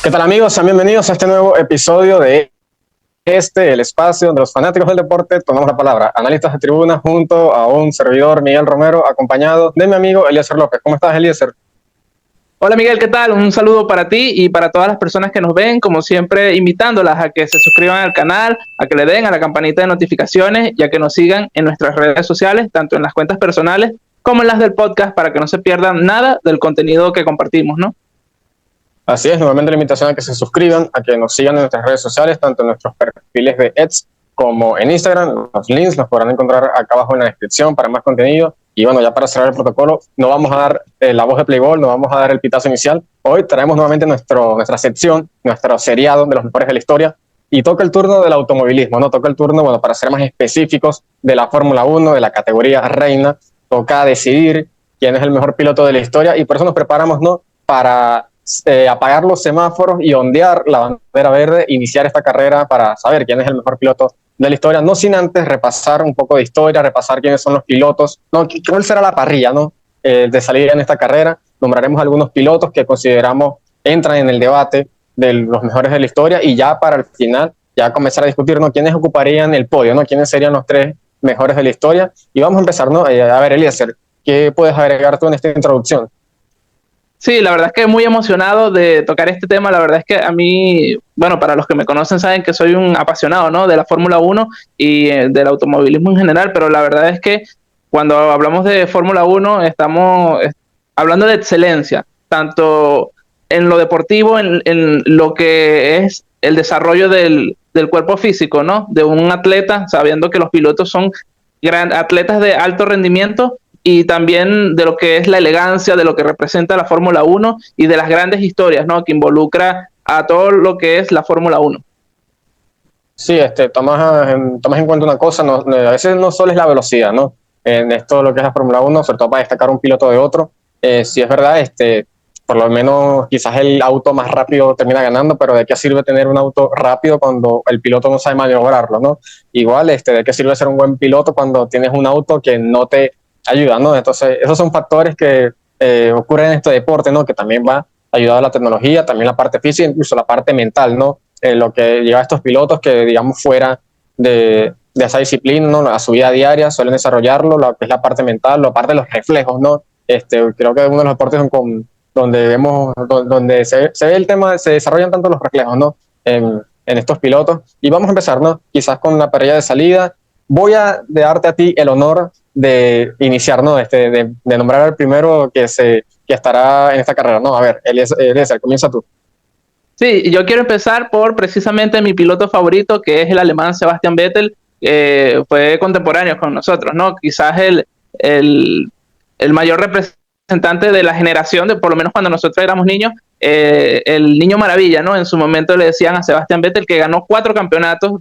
¿Qué tal, amigos? Sean bienvenidos a este nuevo episodio de el espacio donde los fanáticos del deporte tomamos la palabra. Analistas de tribuna junto a un servidor, Miguel Romero, acompañado de mi amigo Eliezer López. ¿Cómo estás, Eliezer? Hola Miguel, ¿qué tal? Un saludo para ti y para todas las personas que nos ven, como siempre invitándolas a que se suscriban al canal, a que le den a la campanita de notificaciones y a que nos sigan en nuestras redes sociales, tanto en las cuentas personales como en las del podcast, para que no se pierdan nada del contenido que compartimos, ¿no? Así es, nuevamente la invitación a que se suscriban, a que nos sigan en nuestras redes sociales, tanto en nuestros perfiles de X como en Instagram. Los links los podrán encontrar acá abajo en la descripción para más contenido. Y bueno, ya para cerrar el protocolo, no vamos a dar la voz de Play Ball, no vamos a dar el pitazo inicial. Hoy traemos nuevamente nuestra sección, nuestro seriado de los mejores de la historia, y toca el turno del automovilismo, ¿no? Toca el turno, bueno, para ser más específicos, de la Fórmula 1, de la categoría reina. Toca decidir quién es el mejor piloto de la historia, y por eso nos preparamos, ¿no? Para apagar los semáforos y ondear la bandera verde, iniciar esta carrera para saber quién es el mejor piloto de la historia, no sin antes repasar un poco de historia, repasar quiénes son los pilotos, no, cuál será la parrilla, ¿no? De salida en esta carrera. Nombraremos algunos pilotos que consideramos entran en el debate de los mejores de la historia, y ya para el final ya comenzar a discutir, ¿no? Quiénes ocuparían el podio, ¿no? Quiénes serían los tres mejores de la historia. Y vamos a empezar, ¿no? A ver, Eliezer, ¿qué puedes agregar tú en esta introducción? Sí, la verdad es que muy emocionado de tocar este tema. La verdad es que a mí, bueno, para los que me conocen saben que soy un apasionado, ¿no? De la Fórmula 1 y del automovilismo en general, pero la verdad es que cuando hablamos de Fórmula 1 estamos hablando de excelencia, tanto en lo deportivo, en lo que es el desarrollo del cuerpo físico, ¿no? De un atleta, sabiendo que los pilotos son atletas de alto rendimiento, y también de lo que es la elegancia, de lo que representa la Fórmula 1 y de las grandes historias, ¿no? Que involucra a todo lo que es la Fórmula 1. Sí, tomas en cuenta una cosa, no, a veces no solo es la velocidad, ¿no? En esto lo que es la Fórmula 1, sobre todo para destacar un piloto de otro, sí es verdad, por lo menos quizás el auto más rápido termina ganando, pero ¿de qué sirve tener un auto rápido cuando el piloto no sabe maniobrarlo, ¿no? Igual, ¿de qué sirve ser un buen piloto cuando tienes un auto que no te ayuda, ¿no? Entonces, esos son factores que ocurren en este deporte, ¿no? Que también va ayudado a la tecnología, también la parte física, incluso la parte mental, ¿no? Lo que lleva a estos pilotos que, digamos, fuera de esa disciplina, ¿no? A su vida diaria, suelen desarrollarlo, lo que es la parte mental, la parte de los reflejos, ¿no? Creo que es uno de los deportes donde vemos, donde se ve el tema, se desarrollan tanto los reflejos, ¿no? En estos pilotos. Y vamos a empezar, ¿no? Quizás con la parrilla de salida. Voy a darte a ti el honor de iniciar, ¿no? De nombrar al primero que estará en esta carrera, ¿no? A ver, Eliezer, comienza tú. Sí, yo quiero empezar por precisamente mi piloto favorito, que es el alemán Sebastian Vettel. Fue contemporáneo con nosotros, ¿no? Quizás el mayor representante de la generación, de por lo menos cuando nosotros éramos niños, el niño maravilla, ¿no? En su momento le decían a Sebastian Vettel que ganó 4 campeonatos,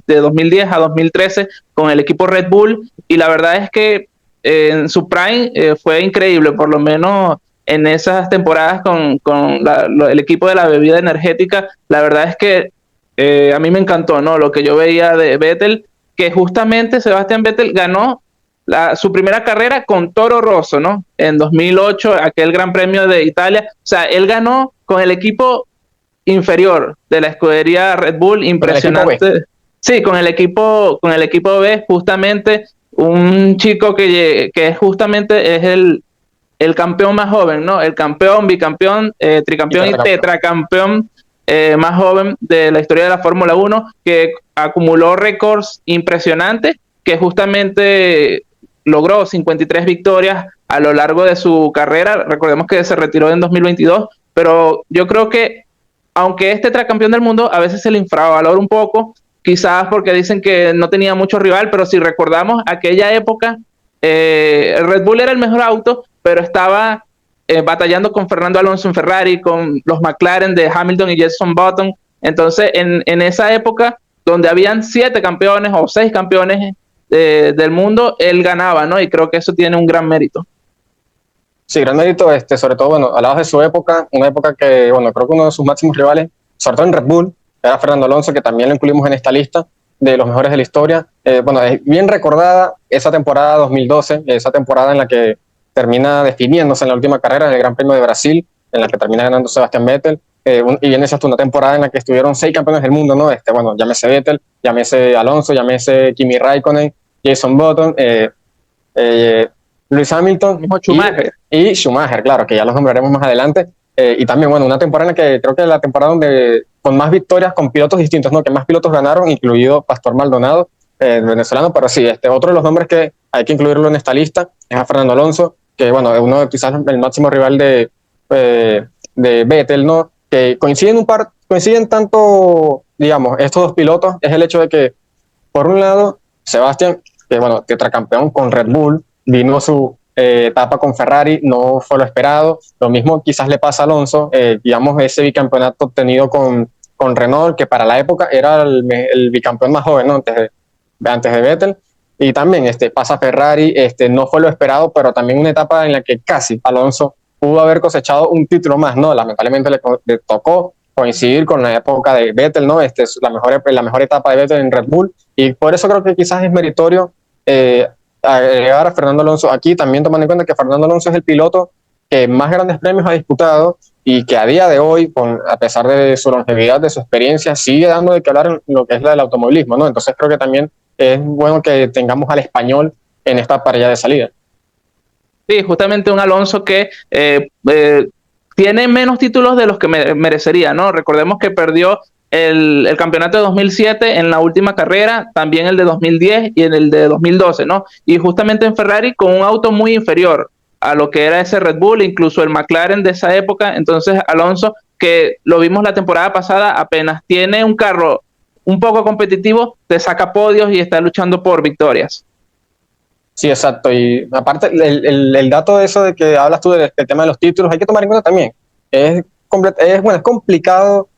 de 2010 a 2013, con el equipo Red Bull, y la verdad es que en su prime fue increíble, por lo menos en esas temporadas con el equipo de la bebida energética. La verdad es que a mí me encantó, ¿no? Lo que yo veía de Vettel, que justamente Sebastian Vettel ganó su primera carrera con Toro Rosso, ¿no? En 2008, aquel Gran Premio de Italia. O sea, él ganó con el equipo inferior de la escudería Red Bull, impresionante. Sí, con el equipo B, justamente un chico que justamente es el campeón más joven, ¿no? El campeón, bicampeón, tricampeón y tetracampeón más joven de la historia de la Fórmula 1, que acumuló récords impresionantes, que justamente logró 53 victorias a lo largo de su carrera. Recordemos que se retiró en 2022, pero yo creo que aunque es tetracampeón del mundo, a veces se le infravalora un poco, quizás porque dicen que no tenía mucho rival, pero si recordamos aquella época, el Red Bull era el mejor auto, pero estaba batallando con Fernando Alonso en Ferrari, con los McLaren de Hamilton y Jenson Button. Entonces, en esa época, donde habían 7 campeones o 6 campeones del mundo, él ganaba, ¿no? Y creo que eso tiene un gran mérito. Sí, gran mérito, sobre todo, bueno, hablabas de su época, una época que, bueno, creo que uno de sus máximos rivales, sobre todo en Red Bull, era Fernando Alonso, que también lo incluimos en esta lista de los mejores de la historia. Bueno, es bien recordada esa temporada 2012, esa temporada en la que termina definiéndose en la última carrera del Gran Premio de Brasil, en la que termina ganando Sebastian Vettel. y viene hasta una temporada en la que estuvieron 6 campeones del mundo, ¿no? Bueno, llámese Vettel, llámese Alonso, llámese Kimi Raikkonen, Jason Button, eh, Lewis Hamilton Mismo Schumacher. y Schumacher, claro, que ya los nombraremos más adelante. Y también, bueno, una temporada en la que creo que la temporada donde con más victorias con pilotos distintos, ¿no? Que más pilotos ganaron, incluido Pastor Maldonado, venezolano, pero sí, otro de los nombres que hay que incluirlo en esta lista es a Fernando Alonso, que bueno, es uno de quizás el máximo rival de Vettel, ¿no? Que coinciden tanto, digamos, estos dos pilotos, es el hecho de que, por un lado, Sebastián, que bueno, tetracampeón con Red Bull, vino su etapa con Ferrari, no fue lo esperado. Lo mismo quizás le pasa a Alonso, digamos, ese bicampeonato obtenido con Renault, que para la época era el bicampeón más joven, ¿no? Antes de Vettel. Y también pasa a Ferrari, no fue lo esperado, pero también una etapa en la que casi Alonso pudo haber cosechado un título más, ¿no? Lamentablemente le tocó coincidir con la época de Vettel, ¿no? Es la mejor etapa de Vettel en Red Bull, y por eso creo que quizás es meritorio agregar a Fernando Alonso aquí, también tomando en cuenta que Fernando Alonso es el piloto que más grandes premios ha disputado y que a día de hoy, a pesar de su longevidad, de su experiencia, sigue dando de qué hablar en lo que es la del automovilismo, ¿no? Entonces creo que también es bueno que tengamos al español en esta parrilla de salida. Sí, justamente un Alonso que tiene menos títulos de los que merecería, ¿no? Recordemos que perdió el campeonato de 2007 en la última carrera, también el de 2010 y en el de 2012, ¿no? Y justamente en Ferrari con un auto muy inferior a lo que era ese Red Bull, incluso el McLaren de esa época. Entonces Alonso, que lo vimos la temporada pasada, apenas tiene un carro un poco competitivo, te saca podios y está luchando por victorias. Sí, exacto. Y aparte, el dato de eso de que hablas tú del tema de los títulos, hay que tomar en cuenta también. Es complicado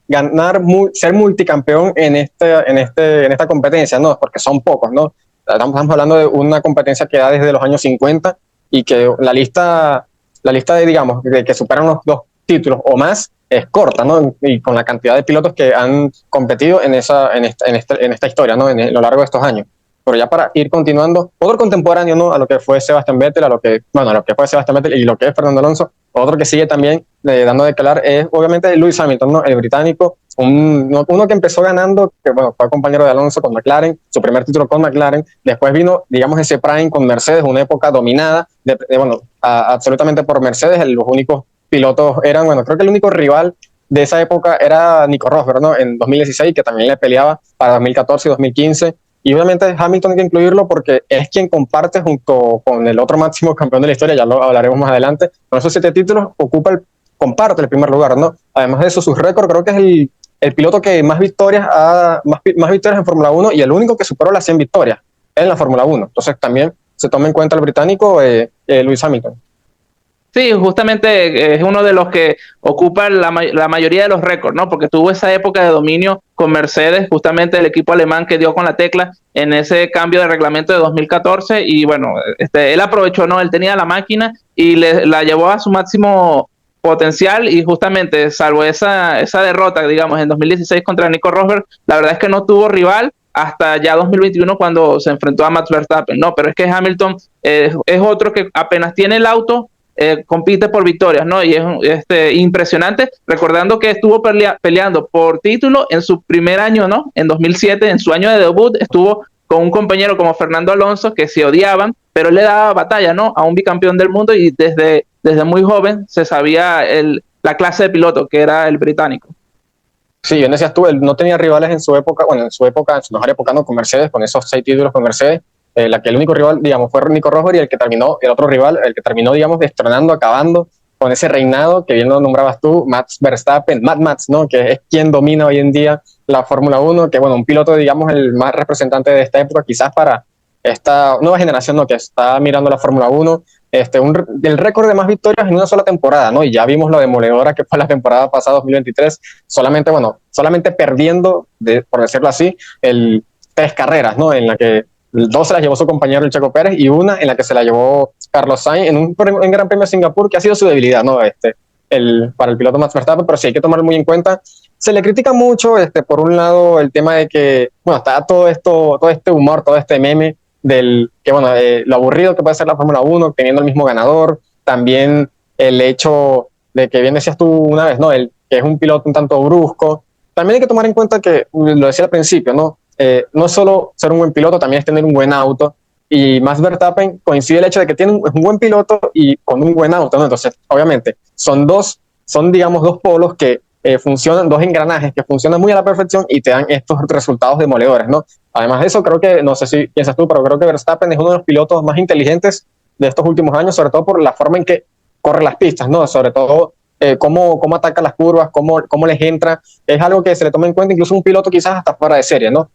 ser multicampeón en esta competencia, ¿no? Porque son pocos, ¿no? Estamos hablando de una competencia que da desde los años 50 y que la lista de, digamos, de que superan los 2 títulos o más es corta, ¿no? Y con la cantidad de pilotos que han competido en esta historia, ¿no? A lo largo de estos años. Pero ya para ir continuando, otro contemporáneo, ¿no? A lo que fue Sebastián Vettel, a lo que fue Sebastián Vettel y lo que es Fernando Alonso, otro que sigue también dando de hablar es obviamente Lewis Hamilton, ¿no? El británico, uno que empezó ganando, que bueno, fue compañero de Alonso con McLaren, su primer título con McLaren, después vino, digamos, ese prime con Mercedes, una época dominada, absolutamente por Mercedes. Los únicos pilotos eran, bueno, creo que el único rival de esa época era Nico Rosberg, ¿no? En 2016, que también le peleaba para 2014 y 2015. Y obviamente Hamilton hay que incluirlo porque es quien comparte junto con el otro máximo campeón de la historia, ya lo hablaremos más adelante, con esos 7 títulos comparte el primer lugar, ¿no? Además de eso, sus récords, creo que es el piloto que más victorias en Fórmula 1 y el único que superó las 100 victorias en la Fórmula 1. Entonces también se toma en cuenta el británico Lewis Hamilton. Sí, justamente es uno de los que ocupa la mayoría de los récords, ¿no? Porque tuvo esa época de dominio con Mercedes, justamente el equipo alemán que dio con la tecla en ese cambio de reglamento de 2014 y bueno, él aprovechó, ¿no? Él tenía la máquina y la llevó a su máximo potencial y justamente salvo esa derrota, digamos, en 2016 contra Nico Rosberg, la verdad es que no tuvo rival hasta ya 2021 cuando se enfrentó a Max Verstappen, ¿no? Pero es que Hamilton es otro que apenas tiene el auto, compite por victorias, ¿no? Y es impresionante, recordando que estuvo peleando por título en su primer año, ¿no? En 2007, en su año de debut, estuvo con un compañero como Fernando Alonso, que se odiaban, pero él le daba batalla, ¿no? A un bicampeón del mundo y desde muy joven se sabía la clase de piloto, que era el británico. Sí, bien decías tú, él no tenía rivales en su mejor época, ¿no? Con Mercedes, con esos 6 títulos con Mercedes. El único rival, digamos, fue Nico Rosberg y el otro rival, el que terminó, digamos, destronando, acabando con ese reinado que bien lo nombrabas tú, Max Verstappen, Mad Max, ¿no? Que es quien domina hoy en día la Fórmula 1, que bueno, un piloto, digamos, el más representante de esta época, quizás para esta nueva generación, ¿no? Que está mirando la Fórmula 1, el récord de más victorias en una sola temporada, ¿no? Y ya vimos lo demoledora que fue la temporada pasada, 2023, solamente perdiendo, por decirlo así, 3 carreras, ¿no? En la que 2 se las llevó su compañero el Checo Pérez y una en la que se la llevó Carlos Sainz en Gran Premio de Singapur, que ha sido su debilidad, ¿no? Para el piloto Max Verstappen, pero sí hay que tomarlo muy en cuenta. Se le critica mucho, por un lado, el tema de que, bueno, está todo este humor, todo este meme lo aburrido que puede ser la Fórmula 1 teniendo el mismo ganador, también el hecho de que bien decías tú una vez, ¿no? El que es un piloto un tanto brusco. También hay que tomar en cuenta que, lo decía al principio, ¿no? No es solo ser un buen piloto, también es tener un buen auto. Y Max Verstappen coincide el hecho de que tiene un buen piloto y con un buen auto, ¿no? Entonces, obviamente, son digamos, dos polos que funcionan, dos engranajes que funcionan muy a la perfección y te dan estos resultados demoledores, ¿no? Además de eso, creo que, no sé si piensas tú, pero creo que Verstappen es uno de los pilotos más inteligentes de estos últimos años, sobre todo por la forma en que corre las pistas, ¿no? Sobre todo cómo ataca las curvas, cómo les entra. Es algo que se le toma en cuenta incluso un piloto quizás hasta fuera de serie, ¿no?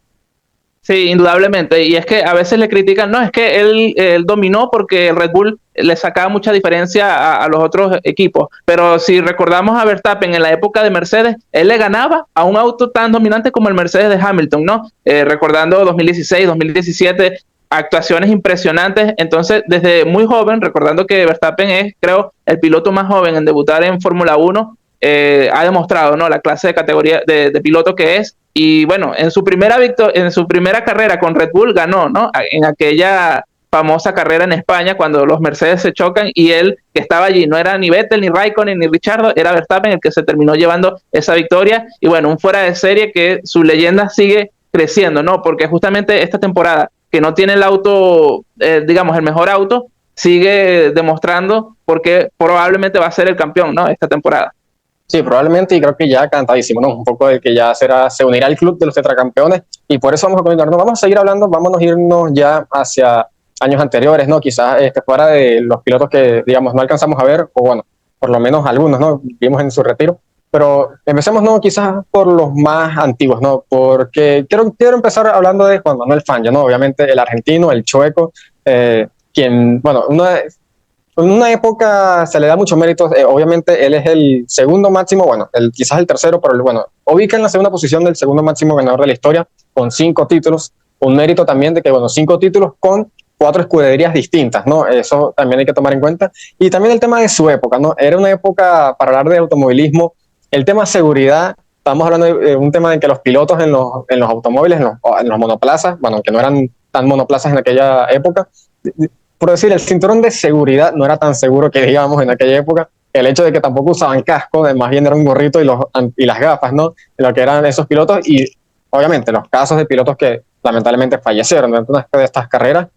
Sí, indudablemente. Y es que a veces le critican, no, es que él dominó porque el Red Bull le sacaba mucha diferencia a los otros equipos. Pero si recordamos a Verstappen en la época de Mercedes, él le ganaba a un auto tan dominante como el Mercedes de Hamilton, ¿no? Recordando 2016, 2017, actuaciones impresionantes. Entonces, desde muy joven, recordando que Verstappen es, creo, el piloto más joven en debutar en Fórmula 1, ha demostrado, ¿no?, la clase de categoría de piloto que es. Y bueno, en su primera carrera con Red Bull ganó, ¿no? En aquella famosa carrera en España cuando los Mercedes se chocan y él que estaba allí no era ni Vettel, ni Raikkonen, ni Ricciardo, era Verstappen el que se terminó llevando esa victoria. Y bueno, un fuera de serie que su leyenda sigue creciendo, ¿no? Porque justamente esta temporada que no tiene el auto, digamos, el mejor auto, sigue demostrando porque probablemente va a ser el campeón, ¿no? Esta temporada. Sí, probablemente, y creo que ya cantadísimo, ¿no? Un poco de que ya se unirá al club de los tetracampeones, y por eso vamos a continuar. Vamos a seguir hablando, vámonos a irnos ya hacia años anteriores, ¿no? Quizás fuera de los pilotos que, digamos, no alcanzamos a ver, o bueno, por lo menos algunos, ¿no? Vimos en su retiro. Pero empecemos, ¿no? Quizás por los más antiguos, ¿no? Porque quiero empezar hablando de Juan Manuel Fangio, ¿no? Obviamente el argentino, el chueco, quien, bueno, en una época se le da muchos méritos. Obviamente él es el segundo máximo, bueno, quizás el tercero, pero bueno, ubica en la segunda posición del segundo máximo ganador de la historia con 5 títulos. Un mérito también de que, bueno, 5 títulos con 4 escuderías distintas, ¿no? Eso también hay que tomar en cuenta. Y también el tema de su época, ¿no? Era una época para hablar de automovilismo. El tema seguridad, estamos hablando de un tema de que los pilotos en los automóviles, en los monoplazas, bueno, que no eran tan monoplazas en aquella época, por decir, el cinturón de seguridad no era tan seguro que digamos en aquella época. El hecho de que tampoco usaban casco, más bien era un gorrito y las gafas, ¿no? Lo que eran esos pilotos, y obviamente los casos de pilotos que lamentablemente fallecieron durante una de estas carreras.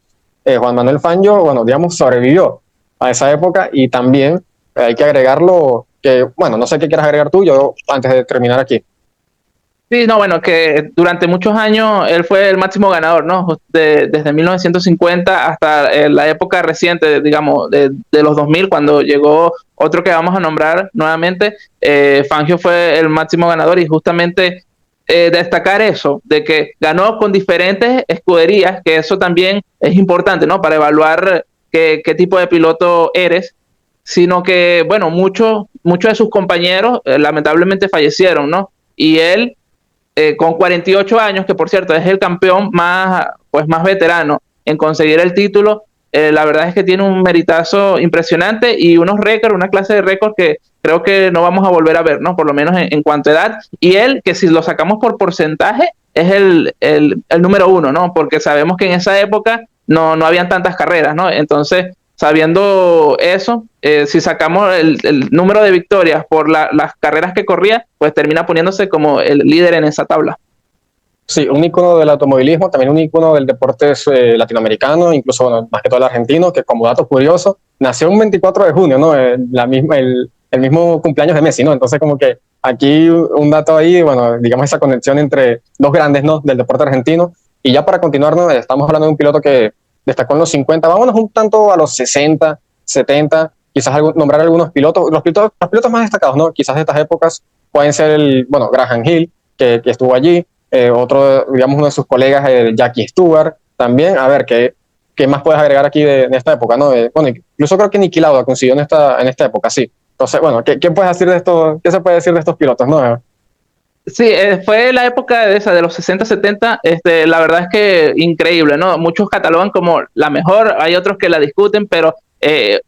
Juan Manuel Fangio, bueno, digamos, sobrevivió a esa época, y también hay que agregarlo que, bueno, no sé qué quieras agregar tú, yo antes de terminar aquí. Sí, no, bueno, que durante muchos años él fue el máximo ganador, ¿no? Desde 1950 hasta la época reciente, digamos, de los 2000, cuando llegó otro que vamos a nombrar nuevamente. Fangio fue el máximo ganador, y justamente destacar eso, de que ganó con diferentes escuderías, que eso también es importante, ¿no? Para evaluar qué tipo de piloto eres, sino que, bueno, muchos de sus compañeros lamentablemente fallecieron, ¿no? Y él con 48 años, que por cierto es el campeón más veterano en conseguir el título. La verdad es que tiene un meritazo impresionante y unos récords, una clase de récords que creo que no vamos a volver a ver, ¿no? Por lo menos en cuanto a edad. Y él, que si lo sacamos por porcentaje, es el número 1, ¿no? Porque sabemos que en esa época no habían tantas carreras, ¿no? Entonces, sabiendo eso, si sacamos el número de victorias por las carreras que corría, pues termina poniéndose como el líder en esa tabla. Sí, un ícono del automovilismo, también un ícono del deporte latinoamericano, incluso, bueno, más que todo el argentino, que como dato curioso, nació un 24 de junio, ¿no? El mismo cumpleaños de Messi, ¿no? Entonces, como que aquí un dato ahí, bueno, digamos esa conexión entre dos grandes, ¿no?, del deporte argentino. Y ya para continuar, ¿no?, estamos hablando de un piloto que destacó en los 50, vámonos un tanto a los 60, 70, quizás nombrar algunos pilotos, los pilotos más destacados, ¿no? Quizás de estas épocas pueden ser bueno, Graham Hill, que estuvo allí. Otro, digamos, uno de sus colegas, Jackie Stewart, también. A ver, ¿qué más puedes agregar aquí de esta época, ¿no? Bueno, incluso creo que Niki Lauda consiguió en esta época, sí. Entonces, bueno, ¿qué puedes decir de esto? ¿Qué se puede decir de estos pilotos, no? Sí, fue la época de los 60, 70, la verdad es que increíble, ¿no? Muchos catalogan como la mejor, hay otros que la discuten, pero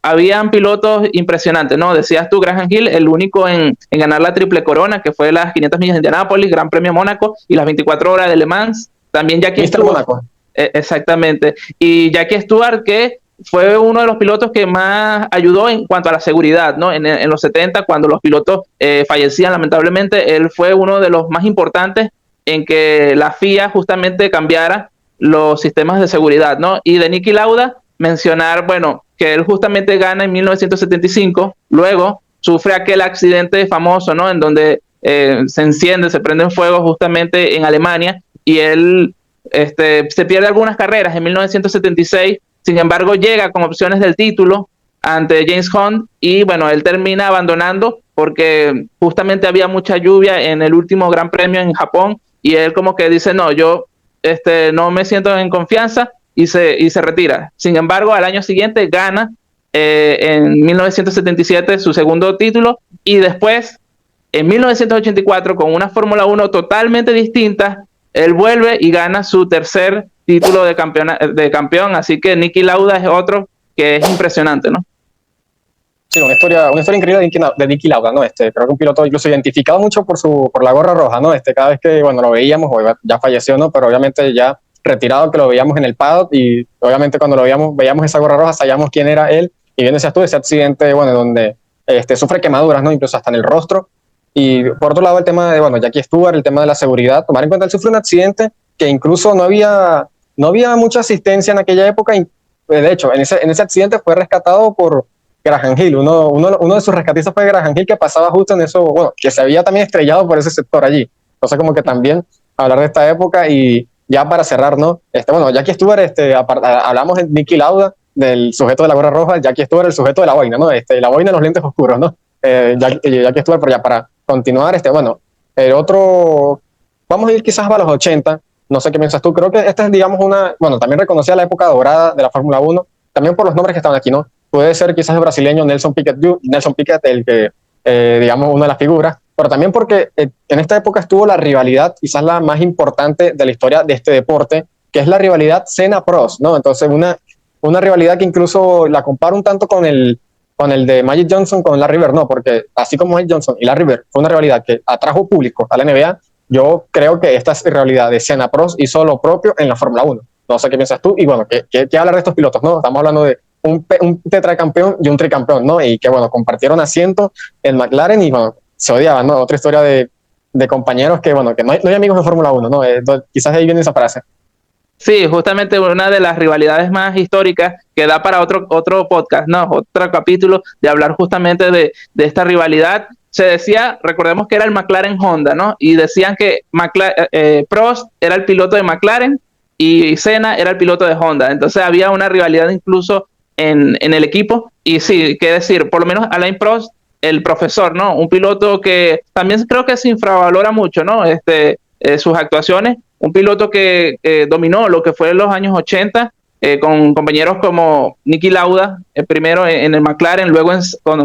habían pilotos impresionantes, ¿no? Decías tú, Graham Hill, el único en ganar la triple corona, que fue las 500 millas de Indianápolis, Gran Premio Mónaco y las 24 horas de Le Mans. También Jackie Stewart. Mónaco. Exactamente. Y Jackie Stewart, que fue uno de los pilotos que más ayudó en cuanto a la seguridad, ¿no? En los 70, cuando los pilotos fallecían lamentablemente, él fue uno de los más importantes en que la FIA justamente cambiara los sistemas de seguridad, ¿no? Y de Niki Lauda, mencionar, bueno, que él justamente gana en 1975, luego sufre aquel accidente famoso, ¿no? En donde se enciende, se prende en fuego justamente en Alemania, y él se pierde algunas carreras en 1976, sin embargo llega con opciones del título ante James Hunt, y bueno, él termina abandonando porque justamente había mucha lluvia en el último Gran Premio en Japón, y él como que dice, no, yo no me siento en confianza, y se retira. Sin embargo, al año siguiente gana en 1977 su segundo título, y después, en 1984, con una Fórmula 1 totalmente distinta, él vuelve y gana su tercer título de campeón. Así que Niki Lauda es otro que es impresionante, ¿no? Sí, una historia increíble de Niki Lauda, ¿no? Creo que un piloto incluso identificado mucho por la gorra roja, ¿no? Cada vez que, bueno, lo veíamos, ya falleció, ¿no? Pero obviamente ya retirado, que lo veíamos en el paddock, y obviamente cuando lo veíamos esa gorra roja, sabíamos quién era él. Y bien decías tú, ese accidente, bueno, donde sufre quemaduras, ¿no? Incluso hasta en el rostro. Y por otro lado, el tema de, bueno, Jackie Stewart, el tema de la seguridad, tomar en cuenta, él sufre un accidente que incluso no había mucha asistencia en aquella época. Y, de hecho, en ese accidente fue rescatado por Graham Hill, uno de sus rescatistas fue Graham Hill, que pasaba justo en eso, bueno, que se había también estrellado por ese sector allí. Entonces, como que también hablar de esta época. Y ya para cerrar, ¿no? Bueno, Jackie Stewart, hablamos de Niki Lauda, del sujeto de la gorra roja, Jackie Stewart, el sujeto de la boina, ¿no? La boina y los lentes oscuros, ¿no? Jackie Stewart, pero ya para continuar, bueno, el otro, vamos a ir quizás a los 80, no sé qué piensas tú, creo que esta es, digamos, bueno, también reconocía la época dorada de la Fórmula 1, también por los nombres que estaban aquí, ¿no? Puede ser quizás el brasileño Nelson Piquet, el que, digamos, una de las figuras, pero también porque en esta época estuvo la rivalidad, quizás la más importante de la historia de este deporte, que es la rivalidad Senna-Prost, ¿no? Entonces, una rivalidad que incluso la comparo un tanto con el de Magic Johnson con Larry Bird, no, porque así como Magic Johnson y Larry Bird fue una rivalidad que atrajo público a la NBA, yo creo que esta rivalidad de Senna-Prost hizo lo propio en la Fórmula 1. No sé qué piensas tú, y bueno, ¿qué hablar de estos pilotos, no? Estamos hablando de un tetracampeón y un tricampeón, ¿no? Y que, bueno, compartieron asiento en McLaren y, bueno, se odiaban, ¿no? Otra historia de compañeros que, bueno, que no hay amigos en Fórmula 1, ¿no? Quizás ahí viene esa frase. Sí, justamente una de las rivalidades más históricas que da para otro podcast, ¿no? Otro capítulo de hablar justamente de esta rivalidad. Se decía, recordemos que era el McLaren Honda, ¿no? Y decían que Prost era el piloto de McLaren y Senna era el piloto de Honda. Entonces había una rivalidad incluso en el equipo. Y sí, qué decir, por lo menos Alain Prost, el profesor, ¿no? Un piloto que también creo que se infravalora mucho, ¿no? Sus actuaciones. Un piloto que dominó lo que fue en los años 80, con compañeros como Niki Lauda, primero en el McLaren, luego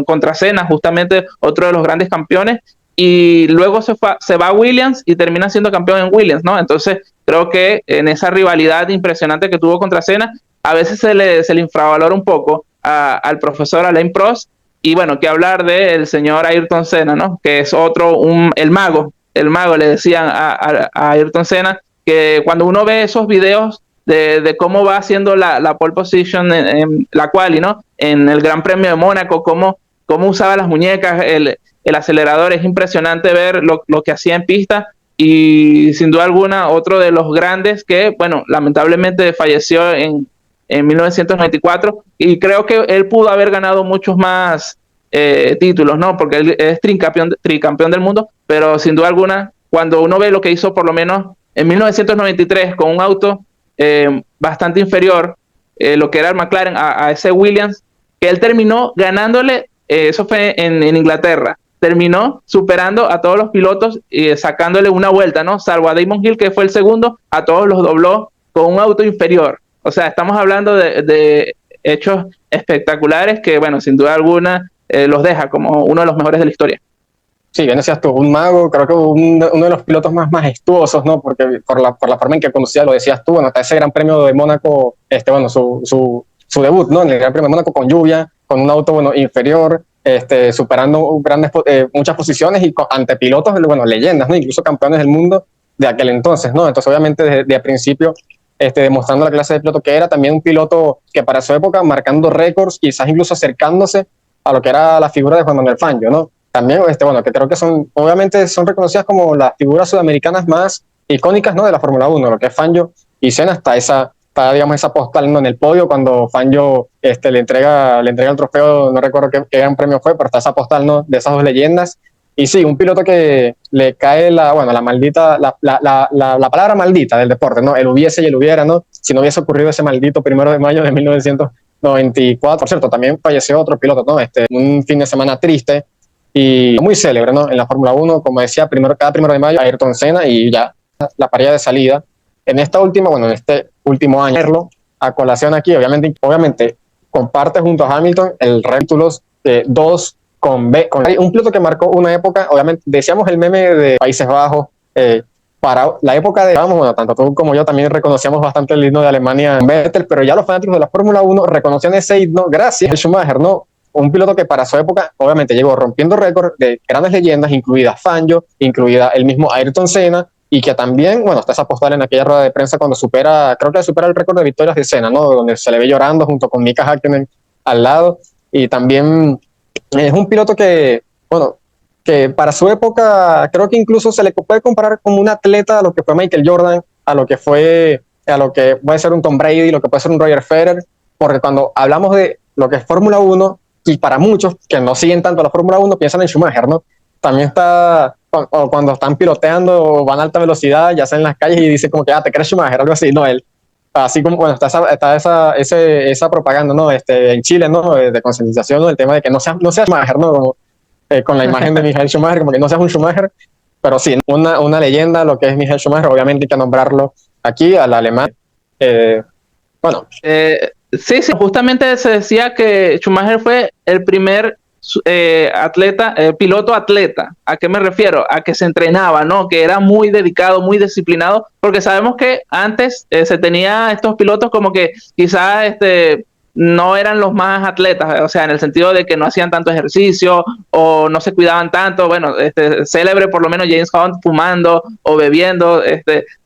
contra Senna, justamente otro de los grandes campeones, y luego se va a Williams y termina siendo campeón en Williams, ¿no? Entonces creo que en esa rivalidad impresionante que tuvo contra Senna, a veces se le infravalora un poco al profesor Alain Prost. Y bueno, que hablar del señor Ayrton Senna, ¿no? Que es otro, el mago, le decían a Ayrton Senna, que cuando uno ve esos videos de cómo va haciendo la pole position en la quali, ¿no? En el Gran Premio de Mónaco, cómo usaba las muñecas, el acelerador, es impresionante ver lo que hacía en pista. Y sin duda alguna, otro de los grandes que, bueno, lamentablemente falleció en 1994, y creo que él pudo haber ganado muchos más títulos, ¿no? Porque él es tricampeón del mundo, pero sin duda alguna, cuando uno ve lo que hizo por lo menos en 1993 con un auto bastante inferior, lo que era el McLaren, a ese Williams, que él terminó ganándole, eso fue en Inglaterra, terminó superando a todos los pilotos y sacándole una vuelta, ¿no? Salvo a Damon Hill, que fue el segundo, a todos los dobló con un auto inferior. O sea, estamos hablando de hechos espectaculares que, bueno, sin duda alguna los deja como uno de los mejores de la historia. Sí, bien decías tú, un mago, creo que uno de los pilotos más majestuosos, ¿no? Porque por la forma en que conducía, lo decías tú, bueno, hasta ese Gran Premio de Mónaco, bueno, su debut, ¿no? En el Gran Premio de Mónaco con lluvia, con un auto, bueno, inferior, superando muchas posiciones y ante pilotos, bueno, leyendas, ¿no? Incluso campeones del mundo de aquel entonces, ¿no? Entonces, obviamente, desde el principio, demostrando la clase de piloto que era, también un piloto que para su época marcando récords, quizás incluso acercándose a lo que era la figura de Juan Manuel Fangio, ¿no? También, bueno, que creo que obviamente son reconocidas como las figuras sudamericanas más icónicas, ¿no? De la Fórmula 1, lo que es Fangio y Senna, está, digamos, esa postal, ¿no? En el podio cuando Fangio le entrega el trofeo, no recuerdo qué gran premio fue, pero está esa postal, ¿no? De esas dos leyendas. Y sí, un piloto que le cae la maldita, la palabra maldita del deporte, ¿no? El hubiese y el hubiera, ¿no? Si no hubiese ocurrido ese maldito 1 de mayo de 1994. Por cierto, también falleció otro piloto, ¿no? Un fin de semana triste y muy célebre, ¿no? En la Fórmula 1, como decía, cada 1 de mayo, Ayrton Senna y ya la parrilla de salida. En este último año, a colación aquí, obviamente comparte junto a Hamilton el títulos de 2 con un piloto que marcó una época, obviamente, decíamos el meme de Países Bajos, para la época bueno, tanto tú como yo también reconocíamos bastante el himno de Alemania en Vettel, pero ya los fanáticos de la Fórmula 1 reconocían ese himno gracias a Schumacher, ¿no? Un piloto que para su época, obviamente, llegó rompiendo récords de grandes leyendas, incluida Fangio, incluida el mismo Ayrton Senna, y que también, bueno, está esa postal en aquella rueda de prensa cuando creo que supera el récord de victorias de Senna, ¿no? Donde se le ve llorando junto con Mika Häkkinen al lado, y también es un piloto que, bueno, que para su época creo que incluso se le puede comparar como un atleta a lo que fue Michael Jordan, a lo que puede ser un Tom Brady, lo que puede ser un Roger Federer, porque cuando hablamos de lo que es Fórmula 1, y para muchos que no siguen tanto la Fórmula 1 piensan en Schumacher, ¿no? También o cuando están piloteando o van a alta velocidad, ya sea en las calles y dicen como que, te crees Schumacher, algo así, no, él. Así como, bueno, está esa propaganda, ¿no? En Chile, ¿no? De concientización, ¿no? El tema de que no seas Schumacher, ¿no? Como, con la imagen de Michael Schumacher, como que no seas un Schumacher, pero sí, una leyenda, lo que es Michael Schumacher, obviamente hay que nombrarlo aquí, al alemán. Bueno. Sí, justamente se decía que Schumacher fue el primer piloto atleta. ¿A qué me refiero? A que se entrenaba, ¿no? Que era muy dedicado, muy disciplinado, porque sabemos que antes se tenía estos pilotos como que quizás no eran los más atletas, o sea, en el sentido de que no hacían tanto ejercicio o no se cuidaban tanto. Bueno, célebre por lo menos James Hunt fumando o bebiendo,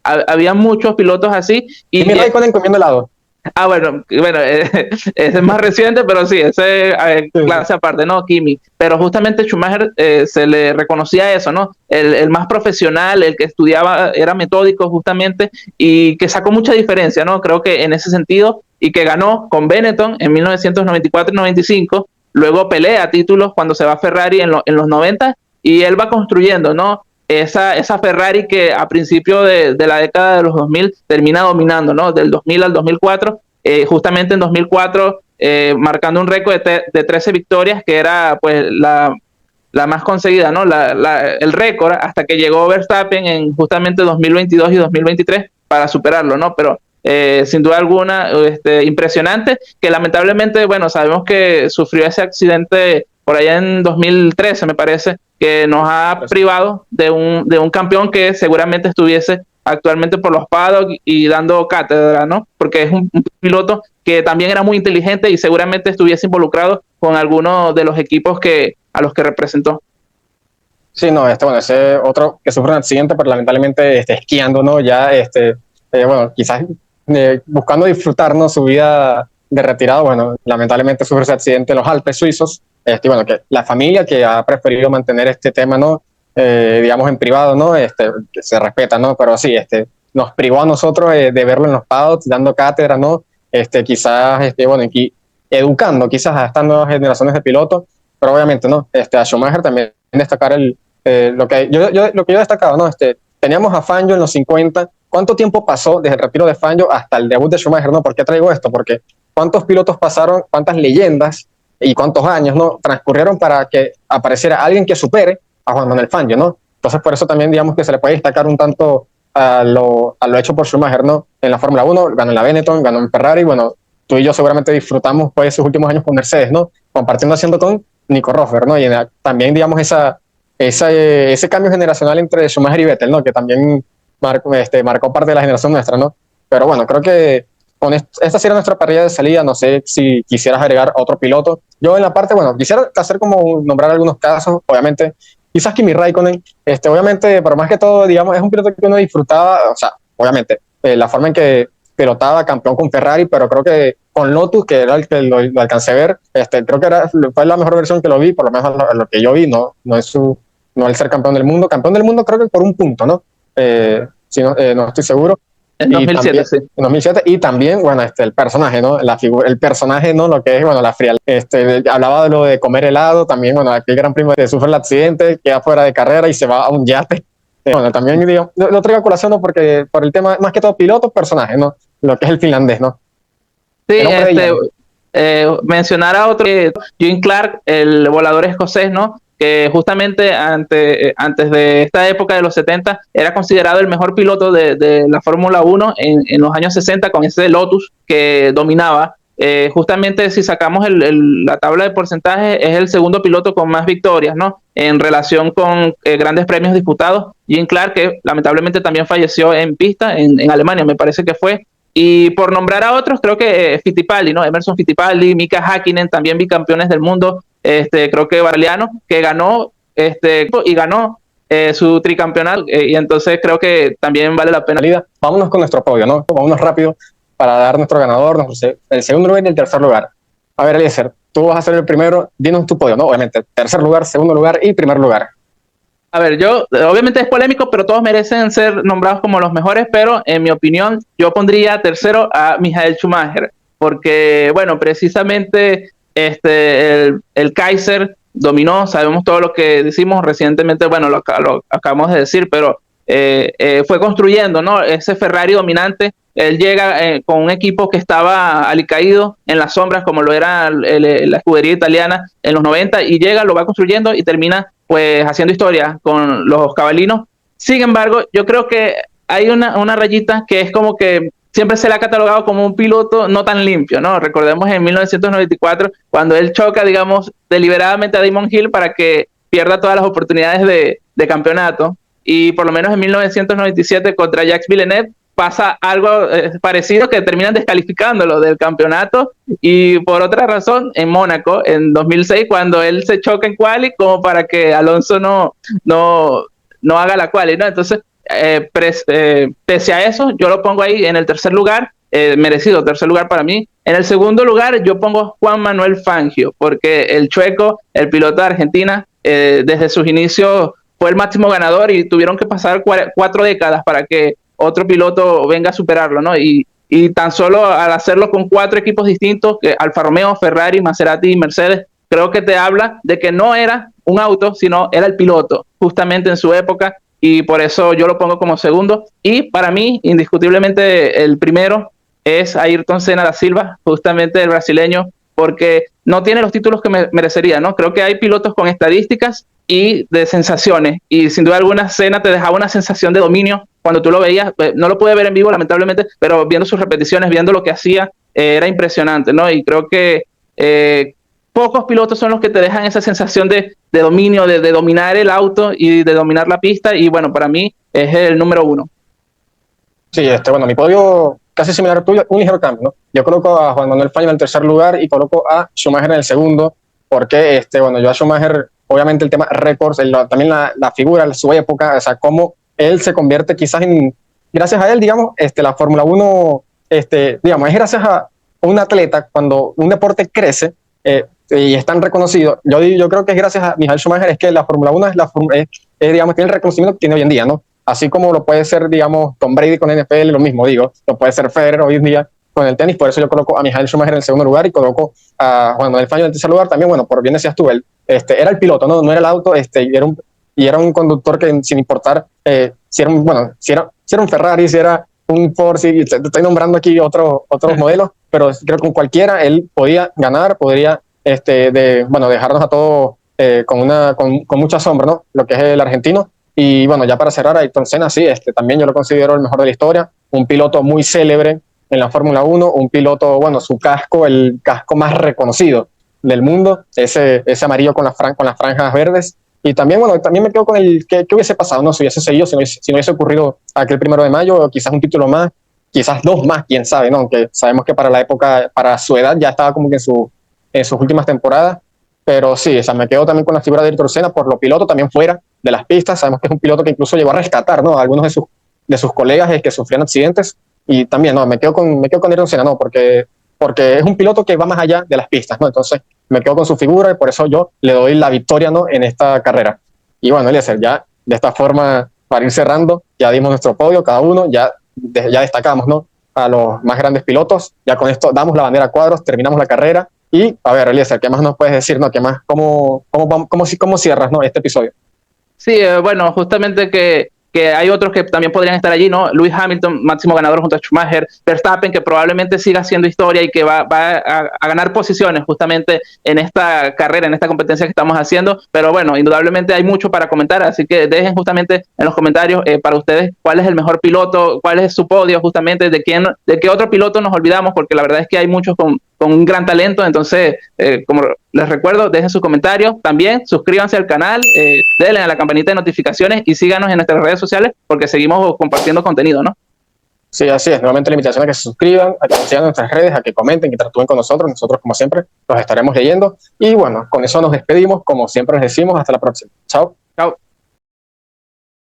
había muchos pilotos así. Y mi Raikkonen comiendo helado. Bueno, ese es más reciente, pero sí, ese clase aparte, ¿no? Kimi. Pero justamente Schumacher se le reconocía eso, ¿no? El más profesional, el que estudiaba, era metódico justamente y que sacó mucha diferencia, ¿no? Creo que en ese sentido, y que ganó con Benetton en 1994 y 95, luego pelea títulos cuando se va a Ferrari en los 90 y él va construyendo, ¿no? Esa Ferrari que a principio de la década de los 2000 termina dominando, ¿no? Del 2000 al 2004, justamente en 2004 marcando un récord de 13 victorias, que era pues la más conseguida, ¿no? El récord, hasta que llegó Verstappen en justamente 2022 y 2023 para superarlo, ¿no? Pero sin duda alguna, impresionante, que lamentablemente, bueno, sabemos que sufrió ese accidente por allá en 2013, me parece, que nos ha privado de un campeón que seguramente estuviese actualmente por los paddock y dando cátedra, ¿no? Porque es un piloto que también era muy inteligente y seguramente estuviese involucrado con alguno de los equipos a los que representó. Sí, no, bueno, ese otro que sufre un accidente, pero lamentablemente esquiando, ¿no? Ya, bueno, quizás buscando disfrutar, ¿no? Su vida de retirado, bueno, lamentablemente sufre ese accidente en los Alpes suizos. Bueno, que la familia que ha preferido mantener este tema, ¿no? Digamos en privado, ¿no? Que se respeta, ¿no? Pero sí, nos privó a nosotros de verlo en los paddocks, dando cátedra, ¿no? Quizás, bueno, aquí educando quizás a estas nuevas generaciones de pilotos, pero obviamente, ¿no? A Schumacher también destacar lo que yo destacaba, ¿no? Teníamos a Fangio en los 50. ¿Cuánto tiempo pasó desde el retiro de Fangio hasta el debut de Schumacher, ¿no? ¿Por qué traigo esto? Porque ¿cuántos pilotos pasaron, cuántas leyendas y cuántos años, ¿no? transcurrieron para que apareciera alguien que supere a Juan Manuel Fangio, ¿no? Entonces, por eso también digamos que se le puede destacar un tanto a lo hecho por Schumacher, ¿no? En la Fórmula 1, ganó en la Benetton, ganó en Ferrari, bueno, tú y yo seguramente disfrutamos pues esos últimos años con Mercedes, ¿no? Compartiendo asiento con Nico Rosberg, ¿no? Y también, digamos, ese cambio generacional entre Schumacher y Vettel, ¿no? Que también marcó parte de la generación nuestra, ¿no? Pero bueno, creo que con esta sería nuestra parrilla de salida. No sé si quisieras agregar otro piloto. Yo en la parte, bueno, quisiera nombrar algunos casos, obviamente, quizás Kimi Raikkonen, obviamente, pero más que todo, digamos, es un piloto que uno disfrutaba, o sea, obviamente, la forma en que pilotaba, campeón con Ferrari, pero creo que con Lotus, que era el que lo alcancé a ver, creo que fue la mejor versión que lo vi, por lo menos lo que yo vi, no es no el ser campeón del mundo creo que por un punto, ¿no? Si no, no estoy seguro. En 2007, también, sí. En 2007, y también, bueno, el personaje, ¿no? El personaje, ¿no? Lo que es, bueno, la frialdad. Hablaba de lo de comer helado, también, bueno, aquí el Gran Primo sufre el accidente, queda fuera de carrera y se va a un yate. Bueno, también, digo, lo traigo a colación, ¿no? Porque por el tema, más que todo, piloto, personaje, ¿no? Lo que es el finlandés, ¿no? Sí, mencionar a otro, Jim Clark, el volador escocés, ¿no? Que justamente antes de esta época de los 70 era considerado el mejor piloto de la Fórmula 1 en los años 60 con ese Lotus que dominaba. Justamente si sacamos la tabla de porcentajes, es el segundo piloto con más victorias, ¿no? En relación con grandes premios disputados. Jim Clark, que lamentablemente también falleció en pista en Alemania, me parece que fue. Y por nombrar a otros, creo que Fittipaldi, ¿no? Emerson Fittipaldi, Mika Häkkinen, también bicampeones del mundo. Creo que Barliano, que ganó y ganó su tricampeonato. Y entonces creo que también vale la pena. Vámonos con nuestro podio, ¿no? Vámonos rápido para dar nuestro ganador, el segundo lugar y el tercer lugar. A ver, Eliezer, tú vas a ser el primero, dinos tu podio, ¿no? Obviamente, tercer lugar, segundo lugar y primer lugar. A ver, obviamente es polémico, pero todos merecen ser nombrados como los mejores, pero en mi opinión, yo pondría tercero a Michael Schumacher, porque, bueno, precisamente el Kaiser dominó, sabemos todo lo que decimos recientemente, bueno, lo acabamos de decir, pero fue construyendo, ¿no? Ese Ferrari dominante. Él llega con un equipo que estaba alicaído en las sombras, como lo era la escudería italiana en los 90, y llega, lo va construyendo y termina pues haciendo historia con los cabalinos. Sin embargo, yo creo que hay una rayita que es como que siempre se le ha catalogado como un piloto no tan limpio, ¿no? Recordemos en 1994, cuando él choca, digamos, deliberadamente a Damon Hill para que pierda todas las oportunidades de campeonato. Y por lo menos en 1997 contra Jacques Villeneuve pasa algo parecido, que terminan descalificándolo del campeonato. Y por otra razón, en Mónaco, en 2006, cuando él se choca en quali, como para que Alonso no haga la quali, ¿no? Entonces, pese a eso, yo lo pongo ahí en el tercer lugar, merecido tercer lugar para mí. En el segundo lugar, yo pongo Juan Manuel Fangio, porque el chueco, el piloto de Argentina, desde sus inicios fue el máximo ganador y tuvieron que pasar 4 décadas para que otro piloto venga a superarlo, ¿no? Y tan solo al hacerlo con 4 equipos distintos, Alfa Romeo, Ferrari, Maserati y Mercedes, creo que te habla de que no era un auto, sino era el piloto, justamente en su época, y por eso yo lo pongo como segundo. Y para mí, indiscutiblemente, el primero es Ayrton Senna da Silva, justamente el brasileño, porque no tiene los títulos que merecería, ¿no? Creo que hay pilotos con estadísticas y de sensaciones, y sin duda alguna Senna te dejaba una sensación de dominio cuando tú lo veías. No lo pude ver en vivo lamentablemente, pero viendo sus repeticiones, viendo lo que hacía, era impresionante, ¿no? Y creo que pocos pilotos son los que te dejan esa sensación de dominio, de dominar el auto y de dominar la pista, y bueno, para mí es el número 1. Sí, bueno, mi podio casi similar al tuyo, un ligero cambio, ¿no? Yo coloco a Juan Manuel Fangio en el tercer lugar y coloco a Schumacher en el segundo, porque, bueno, yo a Schumacher, obviamente el tema récords, también la figura, su época, o sea, cómo él se convierte quizás gracias a él, digamos, la Fórmula 1, digamos, es gracias a un atleta, cuando un deporte crece y es tan reconocido, yo creo que es gracias a Michael Schumacher, es que la Fórmula 1 digamos, tiene el reconocimiento que tiene hoy en día, ¿no? Así como lo puede ser, digamos, Tom Brady con NFL, lo mismo digo, lo puede ser Federer hoy en día con el tenis, por eso yo coloco a Michael Schumacher en el segundo lugar y coloco a Juan Manuel Fangio en el tercer lugar también. Bueno, por bien decías tú, él era el piloto, no era el auto, y era un conductor que, sin importar si era un Ferrari, si era un Ford, si te estoy nombrando aquí otros modelos, pero creo que con cualquiera él podía ganar, podría dejarnos a todos con mucha sombra, ¿no? Lo que es el argentino. Y bueno, ya para cerrar, Ayrton Senna, sí, también yo lo considero el mejor de la historia, un piloto muy célebre en la Fórmula 1, un piloto, bueno, su casco, el casco más reconocido del mundo, ese amarillo con las franjas verdes. Y también, bueno, también me quedo con ¿qué hubiese pasado? No, si hubiese seguido, si no hubiese ocurrido aquel 1 de mayo, quizás un título más, quizás 2 más, quién sabe, ¿no? Aunque sabemos que para la época, para su edad, ya estaba como que en sus últimas temporadas. Pero sí, o sea, me quedo también con la figura de Ayrton Senna por lo piloto, también fuera de las pistas. Sabemos que es un piloto que incluso llegó a rescatar, ¿no?, a algunos de sus colegas que sufrían accidentes. Y también, no, me quedo con Ayrton Senna, no, porque es un piloto que va más allá de las pistas, ¿no? Entonces, me quedo con su figura y por eso yo le doy la victoria, ¿no? En esta carrera. Y bueno, Eliezer, ya de esta forma, para ir cerrando, ya dimos nuestro podio, cada uno, ya destacamos, ¿no? A los más grandes pilotos, ya con esto damos la bandera a cuadros, terminamos la carrera. Y, a ver, Eliezer, ¿qué más nos puedes decir, no? ¿Qué más, cómo cierras, ¿no? Este episodio? Sí, bueno, justamente que hay otros que también podrían estar allí, ¿no? Lewis Hamilton, máximo ganador junto a Schumacher, Verstappen, que probablemente siga haciendo historia y que va a ganar posiciones justamente en esta carrera, en esta competencia que estamos haciendo. Pero bueno, indudablemente hay mucho para comentar, así que dejen justamente en los comentarios para ustedes cuál es el mejor piloto, cuál es su podio justamente, de qué otro piloto nos olvidamos, porque la verdad es que hay muchos con un gran talento. Entonces, como les recuerdo, dejen sus comentarios, también suscríbanse al canal, denle a la campanita de notificaciones y síganos en nuestras redes sociales porque seguimos compartiendo contenido, ¿no? Sí, así es. Nuevamente la invitación a que se suscriban, a que nos sigan en nuestras redes, a que comenten, que interactúen con nosotros. Nosotros, como siempre, los estaremos leyendo. Y bueno, con eso nos despedimos. Como siempre les decimos, hasta la próxima. Chao. Chao.